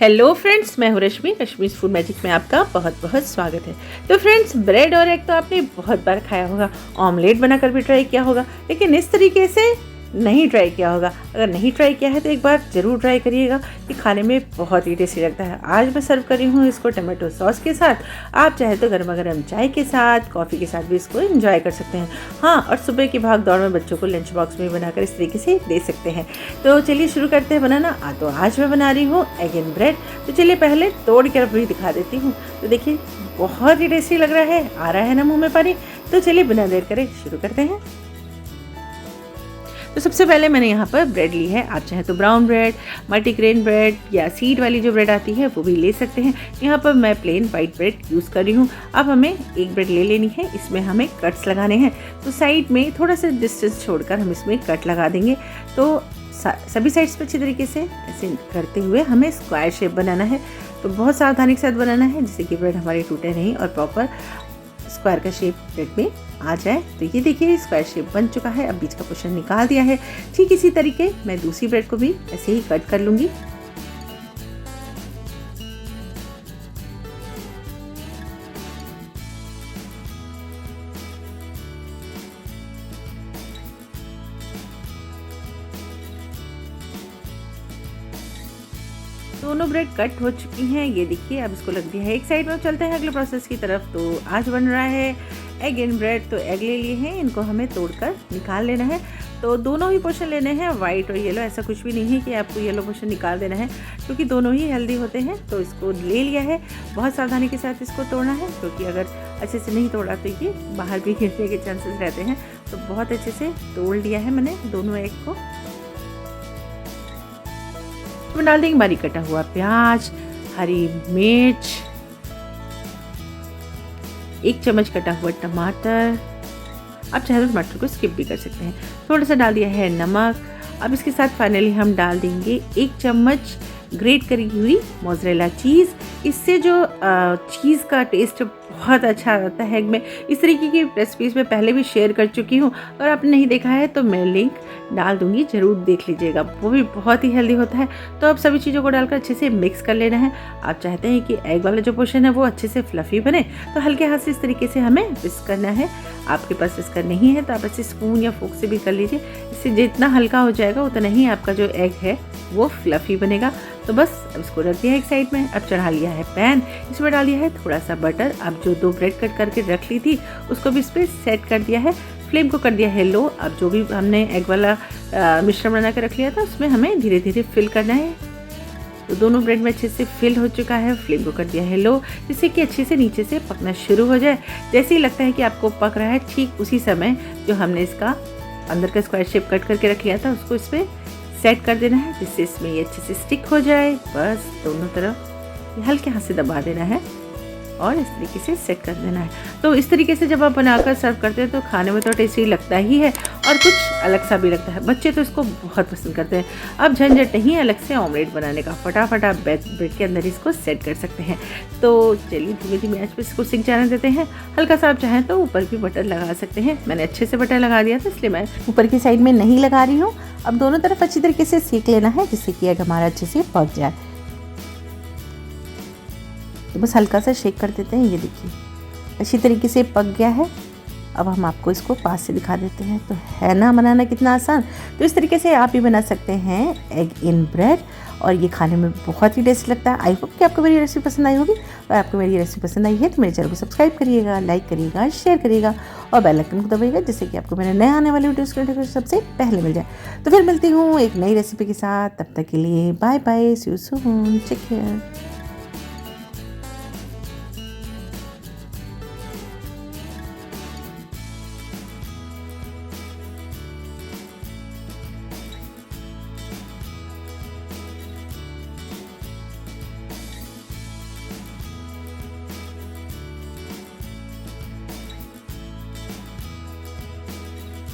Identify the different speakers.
Speaker 1: Hello friends, मैं हूँ रश्मि। रश्मि's food magic में आपका बहुत बहुत स्वागत है। तो फ्रेंड्स, ब्रेड और एग तो आपने बहुत बार खाया होगा, ऑमलेट बनाकर भी ट्राई किया होगा, लेकिन इस तरीके से नहीं ट्राई किया होगा। अगर नहीं ट्राई किया है तो एक बार ज़रूर ट्राई करिएगा। ये खाने में बहुत ही टेस्टी लगता है। आज मैं सर्व करी हूँ इसको टमाटो सॉस के साथ। आप चाहे तो गर्मा गर्म चाय के साथ, कॉफ़ी के साथ भी इसको एंजॉय कर सकते हैं। हाँ, और सुबह की भाग दौड़ में बच्चों को लंच बॉक्स में बनाकर इस तरीके से दे सकते हैं। तो चलिए शुरू करते हैं बनाना। तो आज मैं बना रही हूँ एग एंड ब्रेड। तो चलिए पहले तोड़ कर भी दिखा देती हूँ। तो देखिए, बहुत ही टेस्टी लग रहा है, आ रहा है ना मुँह में पानी। तो चलिए बिना देर करे शुरू करते हैं। तो सबसे पहले मैंने यहाँ पर ब्रेड ली है। आप चाहे तो ब्राउन ब्रेड, मल्टीग्रेन ब्रेड या सीड वाली जो ब्रेड आती है वो भी ले सकते हैं। यहाँ पर मैं प्लेन वाइट ब्रेड यूज़ कर रही हूँ। अब हमें एक ब्रेड ले लेनी है, इसमें हमें कट्स लगाने हैं। तो साइड में थोड़ा सा डिस्टेंस छोड़कर हम इसमें कट लगा देंगे। तो सभी साइड्स पर अच्छी तरीके से ऐसे करते हुए हमें स्क्वायर शेप बनाना है। तो बहुत सावधानी के साथ बनाना है, जिससे कि ब्रेड हमारे टूटे नहीं और प्रॉपर स्क्वायर का शेप ब्रेड में आ जाए। तो ये देखिए, स्क्वायर शेप बन चुका है। अब बीच का पोर्शन निकाल दिया है। ठीक इसी तरीके मैं दूसरी ब्रेड को भी ऐसे ही कट कर लूँगी। दोनों ब्रेड कट हो चुकी हैं। ये देखिए, अब इसको लग दिया है एक साइड में। चलते हैं अगले प्रोसेस की तरफ। तो आज बन रहा है एग एंड ब्रेड। तो एग ले लिए हैं, इनको हमें तोड़कर निकाल लेना है। तो दोनों ही पोर्शन लेने हैं, वाइट और येलो। ऐसा कुछ भी नहीं है कि आपको येलो पोर्शन निकाल देना है, क्योंकि दोनों ही हेल्दी होते हैं। तो इसको ले लिया है। बहुत सावधानी के साथ इसको तोड़ना है, क्योंकि अगर अच्छे से नहीं तोड़ा तो ये बाहर भी गिरने के चांसेस रहते हैं। तो बहुत अच्छे से तोड़ लिया है मैंने दोनों एग को। इसमें डाल देंगे बारीक कटा हुआ प्याज, हरी मिर्च, 1 चम्मच कटा हुआ टमाटर। आप चाहे तो टमाटर को स्किप भी कर सकते हैं। थोड़ा सा डाल दिया है नमक। अब इसके साथ फाइनली हम डाल देंगे 1 चम्मच ग्रेट करी हुई मोज़रेला चीज़। इससे जो चीज़ का टेस्ट बहुत अच्छा आता है एग में। इस तरीके की रेसिपीज़ मैं पहले भी शेयर कर चुकी हूँ, और आपने नहीं देखा है तो मैं लिंक डाल दूँगी, ज़रूर देख लीजिएगा। वो भी बहुत ही हेल्दी होता है। तो अब सभी चीज़ों को डालकर अच्छे से मिक्स कर लेना है। आप चाहते हैं कि एग वाला जो पोर्शन है वो अच्छे से फ्लफ़ी बने, तो हल्के हाथ से इस तरीके से हमें विस्क करना है। आपके पास विस्कर नहीं है तो आप ऐसे स्पून या फोक से भी कर लीजिए। इससे जितना हल्का हो जाएगा उतना ही आपका जो एग है वो फ्लफ़ी बनेगा। तो बस अब इसको रख दिया है एक साइड में। अब चढ़ा लिया है पैन, इसमें डाल दिया है थोड़ा सा बटर। अब जो 2 ब्रेड कट करके रख ली थी उसको भी इस पर सेट कर दिया है। फ्लेम को कर दिया है लो। अब जो भी हमने एग वाला मिश्रण बना के रख लिया था उसमें हमें धीरे धीरे फिल करना है। तो दोनों ब्रेड में अच्छे से फिल हो चुका है। फ्लेम को कर दिया है लो, जिससे कि अच्छे से नीचे से पकना शुरू हो जाए। जैसे ही लगता है कि आपको पक रहा है, ठीक उसी समय जो हमने इसका अंदर का स्क्वायर शेप कट करके रख लिया था उसको इस पर सेट कर देना है, जिससे इसमें ये अच्छे से स्टिक हो जाए। बस दोनों तरफ हल्के हाथ से दबा देना है और इस तरीके से सेट कर देना है। तो इस तरीके से जब आप बनाकर सर्व करते हैं तो खाने में तो टेस्टी लगता ही है, और कुछ अलग सा भी लगता है। बच्चे तो इसको बहुत पसंद करते हैं। अब झंझट नहीं अलग से ऑमलेट बनाने का, फटाफट आप ब्रेड के अंदर इसको सेट कर सकते हैं। तो चलिए धीमे धीमे आंच पे इसको सिक जाने देते हैं। हल्का सा आप चाहें तो ऊपर भी बटर लगा सकते हैं। मैंने अच्छे से बटर लगा दिया था, इसलिए मैं ऊपर की साइड में नहीं लगा रही हूँ। अब दोनों तरफ अच्छी तरीके से सेक लेना है, जिससे कि एग हमारा अच्छे से पक जाए। तो बस हल्का सा शेक कर देते हैं। ये देखिए, अच्छी तरीके से पक गया है। अब हम आपको इसको पास से दिखा देते हैं। तो है ना बनाना कितना आसान। तो इस तरीके से आप भी बना सकते हैं एग इन ब्रेड, और ये खाने में बहुत ही टेस्ट लगता है। आई होप कि आपको मेरी रेसिपी पसंद आई होगी। और आपको मेरी रेसिपी पसंद आई है तो मेरे चैनल को सब्सक्राइब करिएगा, लाइक करिएगा, शेयर करिएगा और बेल आइकन को दबाइएगा, जिससे कि आपको मेरे नए आने वाले वीडियोज़ के सबसे पहले मिल जाए। तो फिर मिलती हूँ एक नई रेसिपी के साथ। तब तक के लिए bye bye, see you soon, take care.